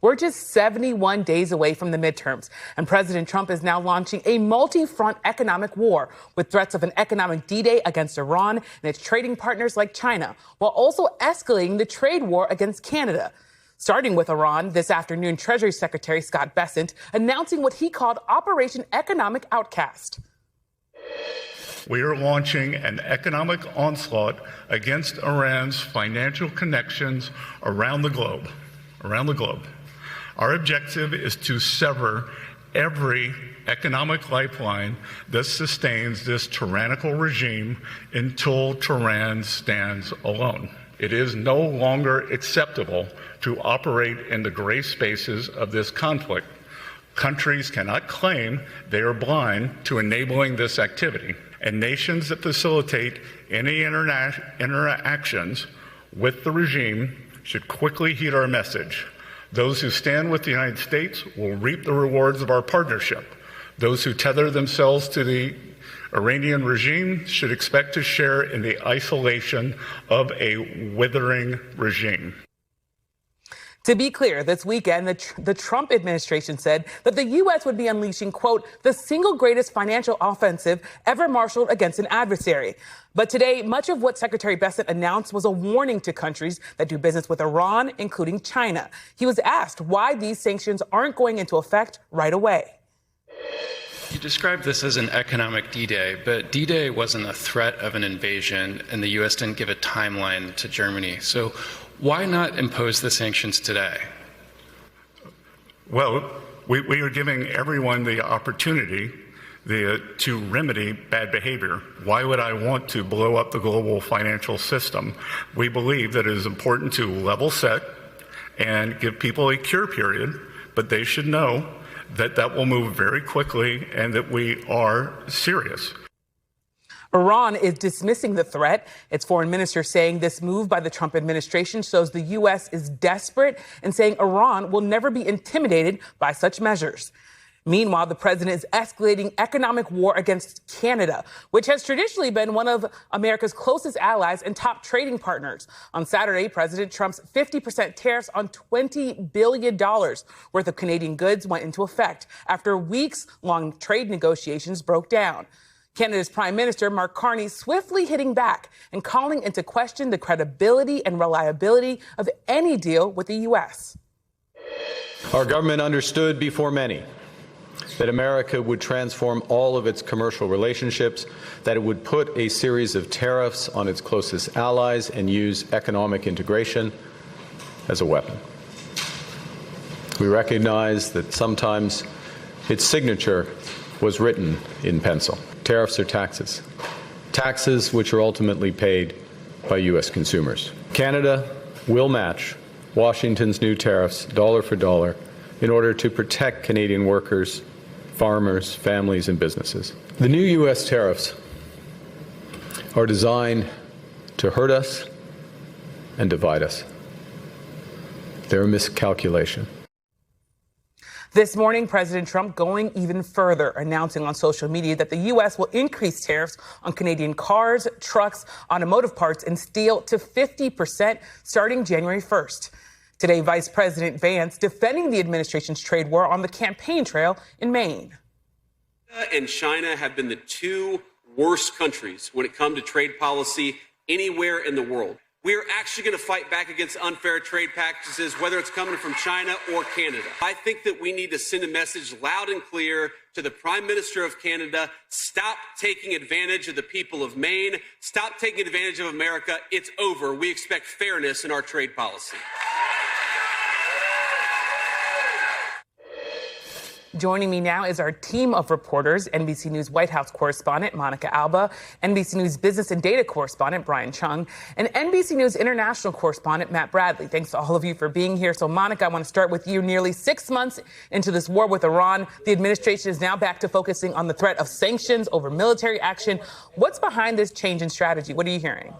We're just 71 days away from the midterms, and President Trump is now launching a multi-front economic war with threats of an economic D-Day against Iran and its trading partners like China, while also escalating the trade war against Canada. Starting with Iran, this afternoon, Treasury Secretary Scott Bessent announcing what he called Operation Economic Outcast. We are launching an economic onslaught against Iran's financial connections around the globe. Our objective is to sever every economic lifeline that sustains this tyrannical regime until Tehran stands alone. It is no longer acceptable to operate in the gray spaces of this conflict. Countries cannot claim they are blind to enabling this activity, and nations that facilitate any interactions with the regime should quickly heed our message. Those who stand with the United States will reap the rewards of our partnership. Those who tether themselves to the Iranian regime should expect to share in the isolation of a withering regime. To be clear, this weekend, the Trump administration said that the U.S. would be unleashing, quote, the single greatest financial offensive ever marshaled against an adversary. But today, much of what Secretary Bessent announced was a warning to countries that do business with Iran, including China. He was asked why these sanctions aren't going into effect right away. You described this as an economic D-Day, but D-Day wasn't a threat of an invasion, and the U.S. didn't give a timeline to Germany. So why not impose the sanctions today? Well, we are giving everyone the opportunity to remedy bad behavior. Why would I want to blow up the global financial system? We believe that it is important to level set and give people a cure period, but they should know that that will move very quickly and that we are serious. Iran is dismissing the threat. Its foreign minister saying this move by the Trump administration shows the U.S. is desperate and saying Iran will never be intimidated by such measures. Meanwhile, the president is escalating economic war against Canada, which has traditionally been one of America's closest allies and top trading partners. On Saturday, President Trump's 50% tariffs on $20 billion worth of Canadian goods went into effect after weeks-long trade negotiations broke down. Canada's Prime Minister Mark Carney swiftly hitting back and calling into question the credibility and reliability of any deal with the U.S. Our government understood before many that America would transform all of its commercial relationships, that it would put a series of tariffs on its closest allies and use economic integration as a weapon. We recognize that sometimes its signature was written in pencil. Tariffs are taxes. Taxes which are ultimately paid by U.S. consumers. Canada will match Washington's new tariffs dollar for dollar in order to protect Canadian workers, farmers, families, and businesses. The new U.S. tariffs are designed to hurt us and divide us. They're a miscalculation. This morning, President Trump going even further, announcing on social media that the U.S. will increase tariffs on Canadian cars, trucks, automotive parts, and steel to 50% starting January 1st. Today, Vice President Vance defending the administration's trade war on the campaign trail in Maine. And China have been the two worst countries when it comes to trade policy anywhere in the world. We are actually going to fight back against unfair trade practices, whether it's coming from China or Canada. I think that we need to send a message loud and clear to the Prime Minister of Canada. Stop taking advantage of the people of Maine. Stop taking advantage of America. It's over. We expect fairness in our trade policy. Joining me now is our team of reporters, NBC News White House correspondent Monica Alba, NBC News Business and Data correspondent Brian Cheung, and NBC News International correspondent Matt Bradley. Thanks to all of you for being here. So, Monica, I want to start with you. Nearly 6 months into this war with Iran, the administration is now back to focusing on the threat of sanctions over military action. What's behind this change in strategy? What are you hearing?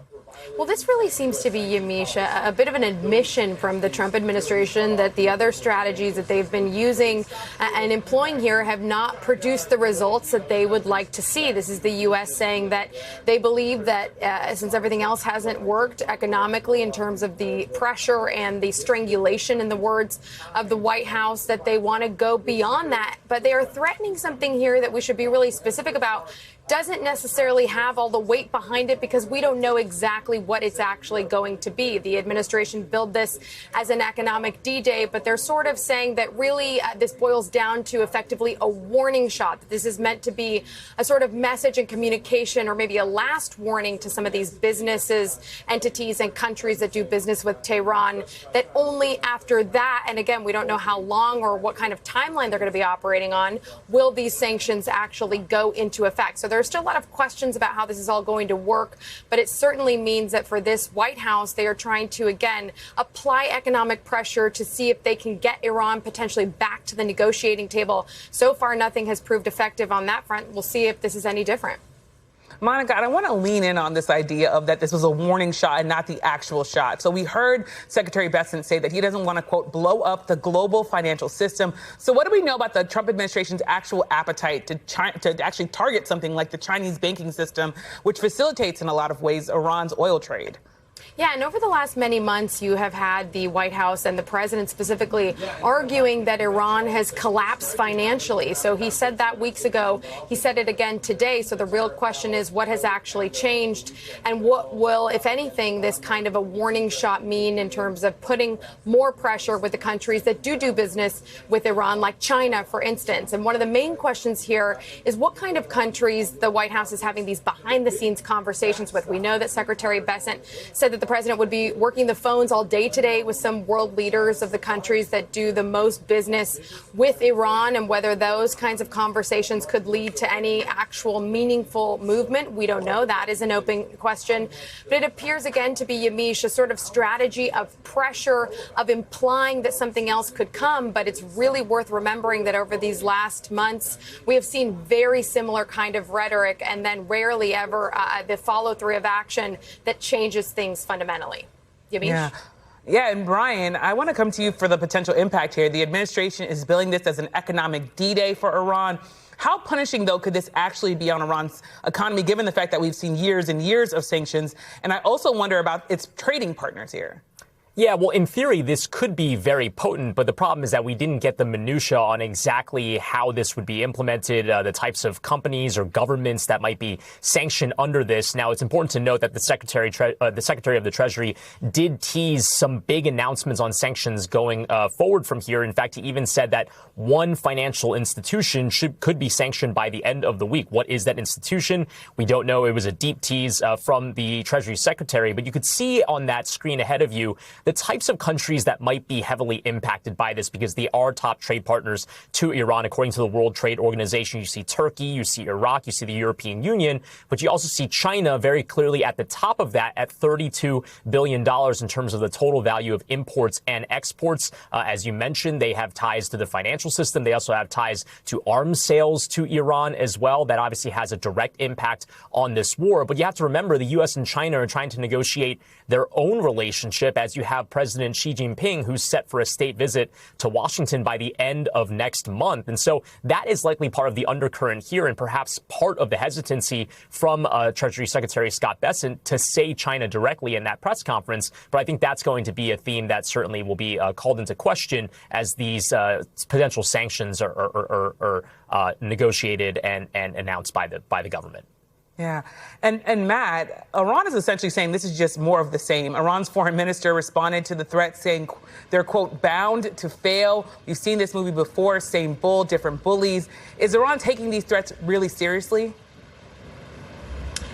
Well, this really seems to be, Yamiche, a bit of an admission from the Trump administration that the other strategies that they've been using and employing here have not produced the results that they would like to see. This is the U.S. saying that they believe that since everything else hasn't worked economically in terms of the pressure and the strangulation, in the words of the White House, that they want to go beyond that. But they are threatening something here that we should be really specific about. Doesn't necessarily have all the weight behind it because we don't know exactly what it's actually going to be. The administration billed this as an economic D-Day, but they're sort of saying that really this boils down to effectively a warning shot. This is meant to be a sort of message and communication, or maybe a last warning to some of these businesses, entities, and countries that do business with Tehran, that only after that, and again, we don't know how long or what kind of timeline they're going to be operating on, will these sanctions actually go into effect. So there's still a lot of questions about how this is all going to work, but it certainly means that for this White House, they are trying to, again, apply economic pressure to see if they can get Iran potentially back to the negotiating table. So far, nothing has proved effective on that front. We'll see if this is any different. Monica, I want to lean in on this idea of that this was a warning shot and not the actual shot. So we heard Secretary Bessent say that he doesn't want to, quote, blow up the global financial system. So what do we know about the Trump administration's actual appetite to actually target something like the Chinese banking system, which facilitates in a lot of ways Iran's oil trade? Yeah, and over the last many months, you have had the White House and the president specifically arguing that Iran has collapsed financially. So he said that weeks ago. He said it again today. So the real question is, what has actually changed, and what will, if anything, this kind of a warning shot mean in terms of putting more pressure with the countries that do business with Iran, like China, for instance. And one of the main questions here is what kind of countries the White House is having these behind-the-scenes conversations with. We know that Secretary Bessent said that the president would be working the phones all day today with some world leaders of the countries that do the most business with Iran, and whether those kinds of conversations could lead to any actual meaningful movement. We don't know. That is an open question. But it appears again to be, Yamiche, a sort of strategy of pressure, of implying that something else could come. But it's really worth remembering that over these last months, we have seen very similar kind of rhetoric, and then rarely ever the follow through of action that changes things fundamentally. Yamiche? Yeah, and Brian, I want to come to you for the potential impact here. The administration is billing this as an economic D-Day for Iran. How punishing, though, could this actually be on Iran's economy, given the fact that we've seen years and years of sanctions? And I also wonder about its trading partners here. Yeah, well, in theory, this could be very potent, but the problem is that we didn't get the minutia on exactly how this would be implemented, the types of companies or governments that might be sanctioned under this. Now, it's important to note that the Secretary of the Treasury did tease some big announcements on sanctions going forward from here. In fact, he even said that one financial institution could be sanctioned by the end of the week. What is that institution? We don't know. It was a deep tease from the Treasury Secretary, but you could see on that screen ahead of you the types of countries that might be heavily impacted by this, because they are top trade partners to Iran, according to the World Trade Organization. You see Turkey, you see Iraq, you see the European Union, but you also see China very clearly at the top of that at $32 billion in terms of the total value of imports and exports. As you mentioned, they have ties to the financial system. They also have ties to arms sales to Iran as well. That obviously has a direct impact on this war. But you have to remember, the U.S. and China are trying to negotiate their own relationship, as you have President Xi Jinping, who's set for a state visit to Washington by the end of next month. And so that is likely part of the undercurrent here, and perhaps part of the hesitancy from Treasury Secretary Scott Bessent to say China directly in that press conference. But I think that's going to be a theme that certainly will be called into question as these potential sanctions are negotiated and announced by the government. Yeah. And Matt, Iran is essentially saying this is just more of the same. Iran's foreign minister responded to the threat saying they're, quote, bound to fail. We've seen this movie before, same bull, different bullies. Is Iran taking these threats really seriously?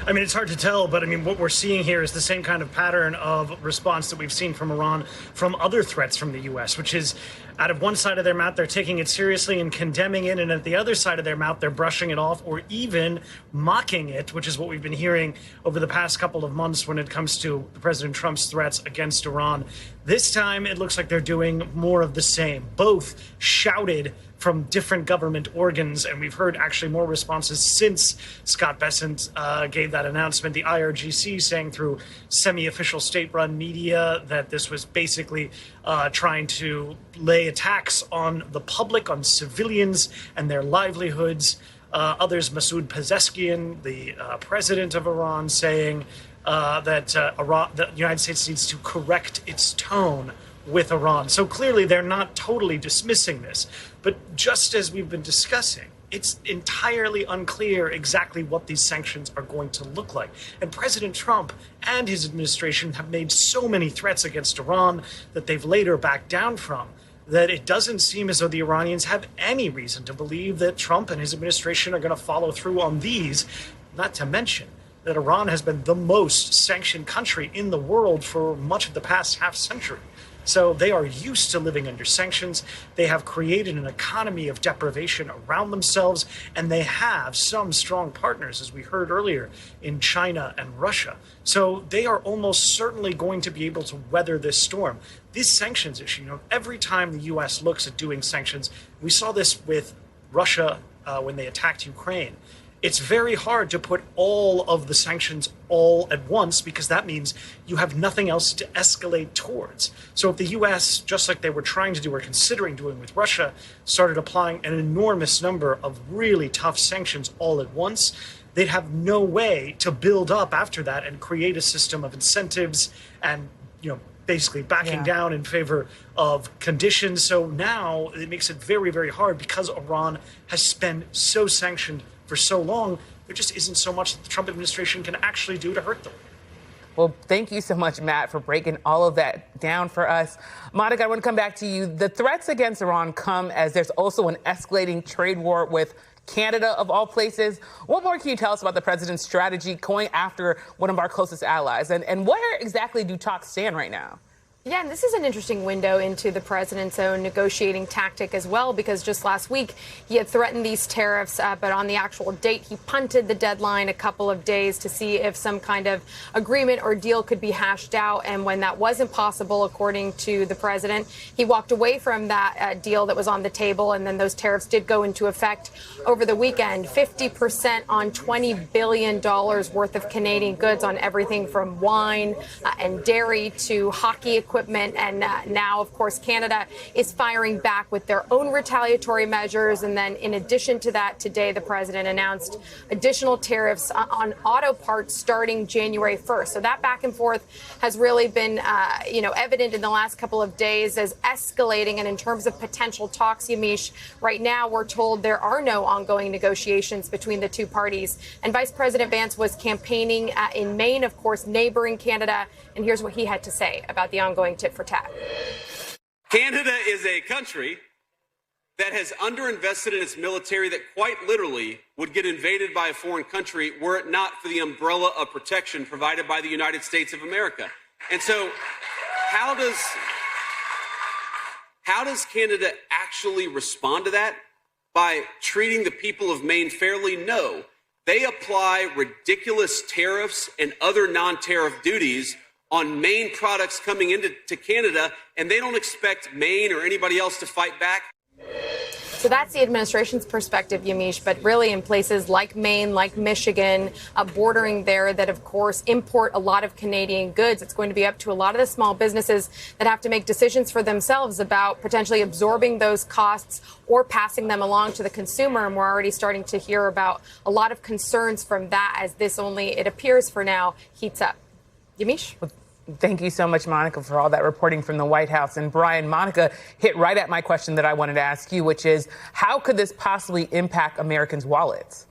I mean, it's hard to tell, but I mean, what we're seeing here is the same kind of pattern of response that we've seen from Iran from other threats from the U.S., which is out of one side of their mouth, they're taking it seriously and condemning it, and at the other side of their mouth, they're brushing it off or even mocking it, which is what we've been hearing over the past couple of months when it comes to President Trump's threats against Iran. This time, it looks like they're doing more of the same. Both shouted from different government organs, and we've heard actually more responses since Scott Bessent gave that announcement. The IRGC saying through semi-official state-run media that this was basically trying to lay attacks on the public, on civilians and their livelihoods. Others, Masoud Pezeshkian, the president of Iran, saying that the United States needs to correct its tone with Iran. So clearly they're not totally dismissing this. But just as we've been discussing, it's entirely unclear exactly what these sanctions are going to look like. And President Trump and his administration have made so many threats against Iran that they've later backed down from, that it doesn't seem as though the Iranians have any reason to believe that Trump and his administration are going to follow through on these, not to mention that Iran has been the most sanctioned country in the world for much of the past half century. So they are used to living under sanctions. They have created an economy of deprivation around themselves, and they have some strong partners, as we heard earlier, in China and Russia. So they are almost certainly going to be able to weather this storm. This sanctions issue, every time the U.S. looks at doing sanctions, we saw this with Russia when they attacked Ukraine. It's very hard to put all of the sanctions all at once because that means you have nothing else to escalate towards. So if the U.S., just like they were trying to do or considering doing with Russia, started applying an enormous number of really tough sanctions all at once, they'd have no way to build up after that and create a system of incentives and, basically backing down in favor of conditions. So now it makes it very, very hard because Iran has been so sanctioned for so long. There just isn't so much that the Trump administration can actually do to hurt them. Well, thank you so much, Matt, for breaking all of that down for us. Monica, I want to come back to you. The threats against Iran come as there's also an escalating trade war with Canada, of all places. What more can you tell us about the president's strategy going after one of our closest allies? And where exactly do talks stand right now? Yeah, and this is an interesting window into the president's own negotiating tactic as well, because just last week he had threatened these tariffs, but on the actual date, he punted the deadline a couple of days to see if some kind of agreement or deal could be hashed out. And when that wasn't possible, according to the president, he walked away from that deal that was on the table. And then those tariffs did go into effect over the weekend. 50% on $20 billion worth of Canadian goods on everything from wine and dairy to hockey equipment. And now, of course, Canada is firing back with their own retaliatory measures. And then in addition to that, today, the president announced additional tariffs on auto parts starting January 1st. So that back and forth has really been, evident in the last couple of days as escalating. And in terms of potential talks, Yamish, right now we're told there are no ongoing negotiations between the two parties. And Vice President Vance was campaigning in Maine, of course, neighboring Canada. And here's what he had to say about the ongoing tit for tat. Canada is a country that has underinvested in its military that quite literally would get invaded by a foreign country were it not for the umbrella of protection provided by the United States of America. And so how does Canada actually respond to that? By treating the people of Maine fairly? No. They apply ridiculous tariffs and other non-tariff duties on Maine products coming into Canada, and they don't expect Maine or anybody else to fight back. So that's the administration's perspective, Yamish, but really in places like Maine, like Michigan, bordering there that, of course, import a lot of Canadian goods. It's going to be up to a lot of the small businesses that have to make decisions for themselves about potentially absorbing those costs or passing them along to the consumer. And we're already starting to hear about a lot of concerns from that as this only, it appears for now, heats up. Yamish? Thank you so much, Monica, for all that reporting from the White House. And Brian, Monica hit right at my question that I wanted to ask you, which is how could this possibly impact Americans' wallets?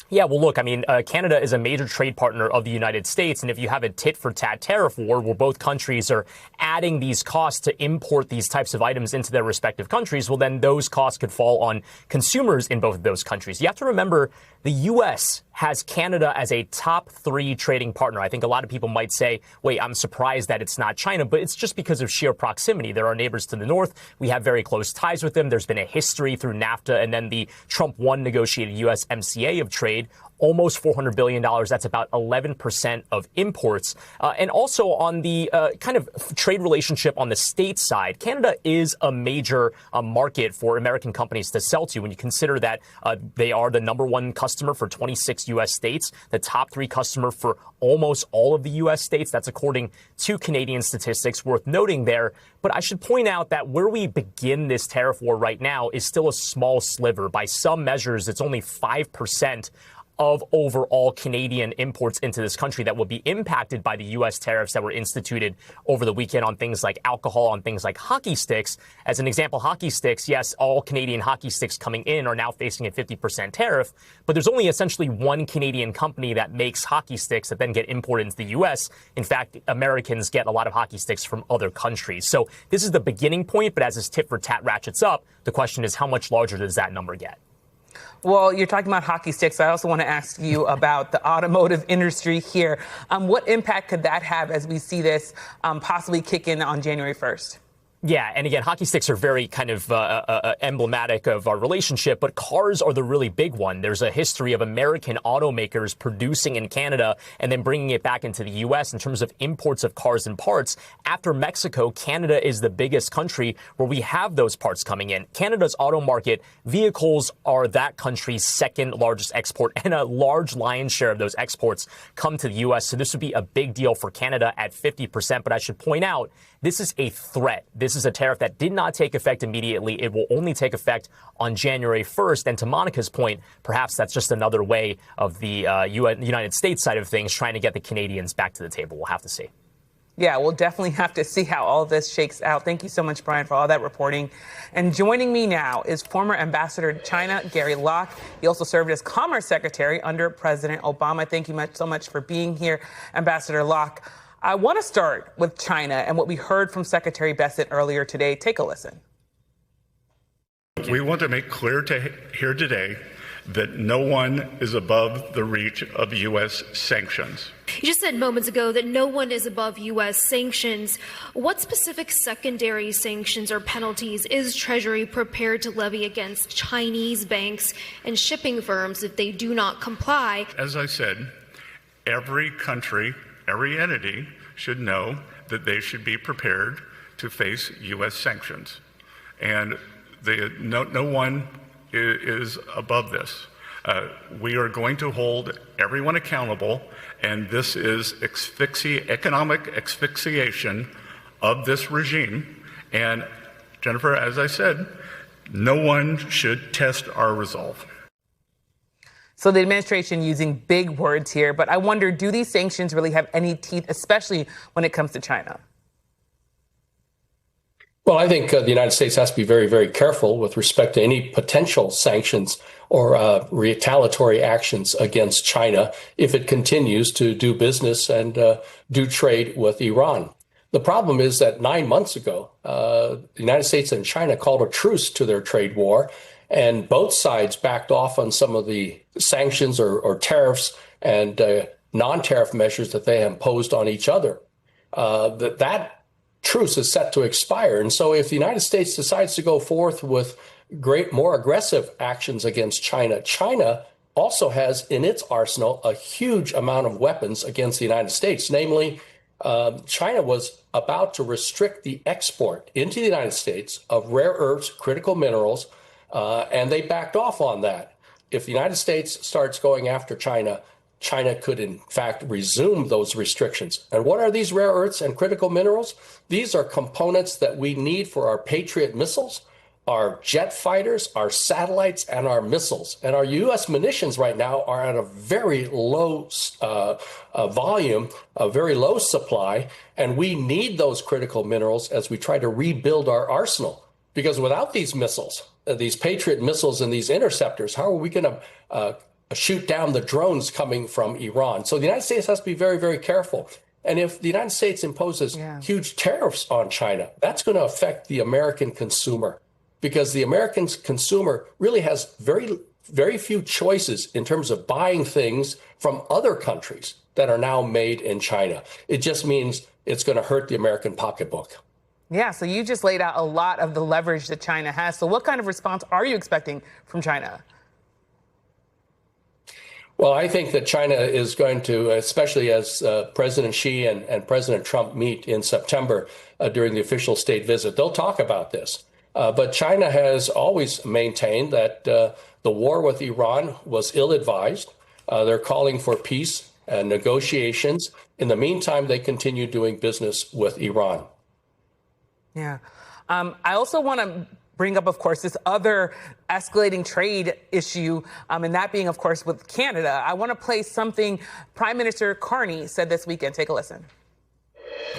Yeah, well, look, Canada is a major trade partner of the United States. And if you have a tit-for-tat tariff war where both countries are adding these costs to import these types of items into their respective countries, well, then those costs could fall on consumers in both of those countries. You have to remember the U.S. has Canada as a top 3 trading partner. I think a lot of people might say, wait, I'm surprised that it's not China, but it's just because of sheer proximity. They're our neighbors to the north. We have very close ties with them. There's been a history through NAFTA and then the Trump 1 negotiated USMCA of trade. almost $400 billion. That's about 11% of imports. And also on the kind of trade relationship on the state side, Canada is a major market for American companies to sell to when you consider that they are the number one customer for 26 U.S. states, the top three customer for almost all of the U.S. states. That's according to Canadian statistics, worth noting there. But I should point out that where we begin this tariff war right now is still a small sliver. By some measures, it's only 5% of overall Canadian imports into this country that will be impacted by the U.S. tariffs that were instituted over the weekend on things like alcohol, on things like hockey sticks. As an example, hockey sticks, yes, all Canadian hockey sticks coming in are now facing a 50% tariff, but there's only essentially one Canadian company that makes hockey sticks that then get imported into the U.S. In fact, Americans get a lot of hockey sticks from other countries. So this is the beginning point, but as this tit for tat ratchets up, the question is how much larger does that number get? Well, you're talking about hockey sticks. I also want to ask you about the automotive industry here. What impact could that have as we see this possibly kick in on January 1st? Yeah, and again, hockey sticks are very kind of emblematic of our relationship, but cars are the really big one. There's a history of American automakers producing in Canada and then bringing it back into the U.S. in terms of imports of cars and parts. After Mexico, Canada is the biggest country where we have those parts coming in. Canada's auto market, vehicles are that country's second largest export, and a large lion's share of those exports come to the U.S. So this would be a big deal for Canada at 50%. But I should point out, this is a threat. This is a tariff that did not take effect immediately. It will only take effect on January 1st. And to Monica's point, perhaps that's just another way of the United States side of things trying to get the Canadians back to the table. We'll have to see. Yeah, we'll definitely have to see how all this shakes out. Thank you so much, Brian, for all that reporting. And joining me now is former Ambassador to China, Gary Locke. He also served as Commerce Secretary under President Obama. Thank you so much for being here, Ambassador Locke. I want to start with China and what we heard from Secretary Bessent earlier today. Take a listen. We want to make clear here today that no one is above the reach of U.S. sanctions. You just said moments ago that no one is above U.S. sanctions. What specific secondary sanctions or penalties is Treasury prepared to levy against Chinese banks and shipping firms if they do not comply? As I said, every country, every entity should know that they should be prepared to face U.S. sanctions. And no one is above this. We are going to hold everyone accountable, and this is economic asphyxiation of this regime. And Jennifer, as I said, no one should test our resolve. So the administration using big words here, but I wonder, do these sanctions really have any teeth, especially when it comes to China? Well, I think the United States has to be very, very careful with respect to any potential sanctions or retaliatory actions against China if it continues to do business and do trade with Iran. The problem is that 9 months ago, the United States and China called a truce to their trade war, and both sides backed off on some of the sanctions or tariffs and non-tariff measures that they imposed on each other. That truce is set to expire. And so if the United States decides to go forth with more aggressive actions against China, China also has in its arsenal a huge amount of weapons against the United States. Namely, China was about to restrict the export into the United States of rare earths, critical minerals, and they backed off on that. If the United States starts going after China, China could, in fact, resume those restrictions. And what are these rare earths and critical minerals? These are components that we need for our Patriot missiles, our jet fighters, our satellites, and our missiles. And our U.S. munitions right now are at a very low volume, a very low supply, and we need those critical minerals as we try to rebuild our arsenal. Because without these missiles, these Patriot missiles and these interceptors, how are we going to shoot down the drones coming from Iran? So the United States has to be very, very careful. And if the United States imposes huge tariffs on China, that's going to affect the American consumer, because the American consumer really has very, very few choices in terms of buying things from other countries that are now made in China. It just means it's going to hurt the American pocketbook. Yeah, so you just laid out a lot of the leverage that China has. So what kind of response are you expecting from China? Well, I think that China is going to, especially as President Xi and President Trump meet in September during the official state visit, they'll talk about this. But China has always maintained that the war with Iran was ill-advised. They're calling for peace and negotiations. In the meantime, they continue doing business with Iran. Yeah. I also want to bring up, of course, this other escalating trade issue, and that being, of course, with Canada. I want to play something Prime Minister Carney said this weekend. Take a listen.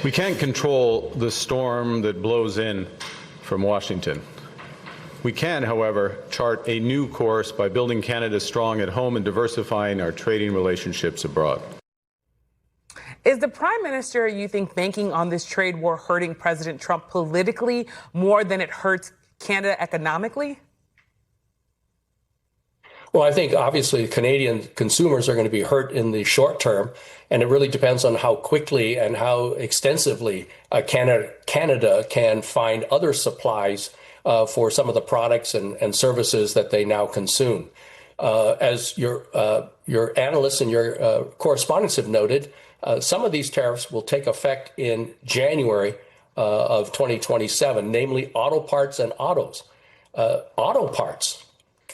We can't control the storm that blows in from Washington. We can, however, chart a new course by building Canada strong at home and diversifying our trading relationships abroad. Is the Prime Minister, you think, banking on this trade war hurting President Trump politically more than it hurts Canada economically? Well, I think obviously Canadian consumers are going to be hurt in the short term, and it really depends on how quickly and how extensively Canada can find other supplies for some of the products and services that they now consume. As your analysts and your correspondents have noted, some of these tariffs will take effect in January of 2027, namely auto parts and autos. Auto parts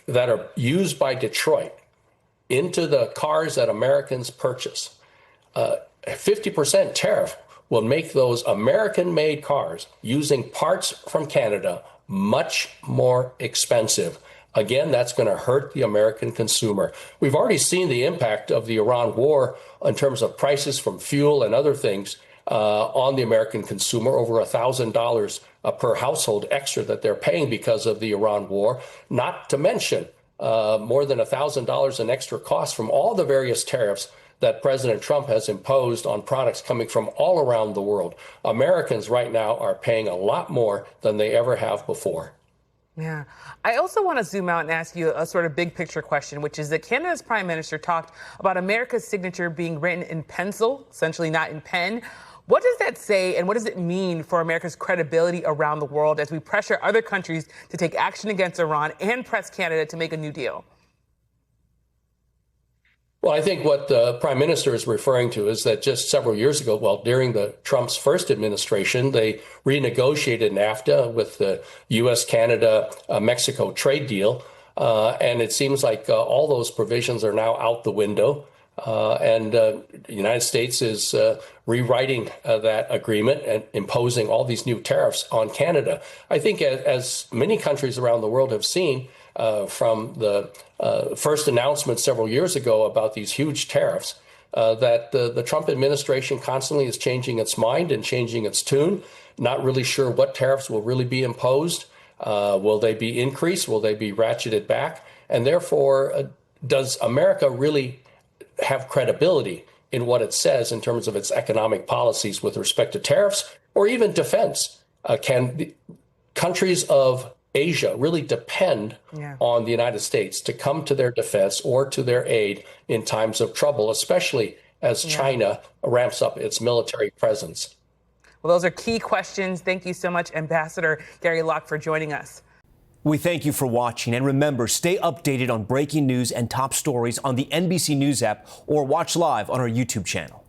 that are used by Detroit into the cars that Americans purchase. 50% tariff will make those American-made cars using parts from Canada much more expensive. Again, that's going to hurt the American consumer. We've already seen the impact of the Iran war in terms of prices from fuel and other things on the American consumer, over $1,000 per household extra that they're paying because of the Iran war, not to mention more than $1,000 in extra costs from all the various tariffs that President Trump has imposed on products coming from all around the world. Americans right now are paying a lot more than they ever have before. Yeah. I also want to zoom out and ask you a sort of big picture question, which is that Canada's Prime Minister talked about America's signature being written in pencil, essentially not in pen. What does that say, and what does it mean for America's credibility around the world as we pressure other countries to take action against Iran and press Canada to make a new deal? Well, I think what the Prime Minister is referring to is that just several years ago, well, during the Trump's first administration, they renegotiated NAFTA with the U.S.-Canada-Mexico trade deal. And it seems like all those provisions are now out the window. And the United States is rewriting that agreement and imposing all these new tariffs on Canada. I think as many countries around the world have seen from the first announcement several years ago about these huge tariffs, that the Trump administration constantly is changing its mind and changing its tune, not really sure what tariffs will really be imposed. Will they be increased? Will they be ratcheted back? And therefore, does America really have credibility in what it says in terms of its economic policies with respect to tariffs or even defense? Can the countries of Asia really depend on the United States to come to their defense or to their aid in times of trouble, especially as China ramps up its military presence? Well, those are key questions. Thank you so much, Ambassador Gary Locke, for joining us. We thank you for watching, and remember, stay updated on breaking news and top stories on the NBC News app or watch live on our YouTube channel.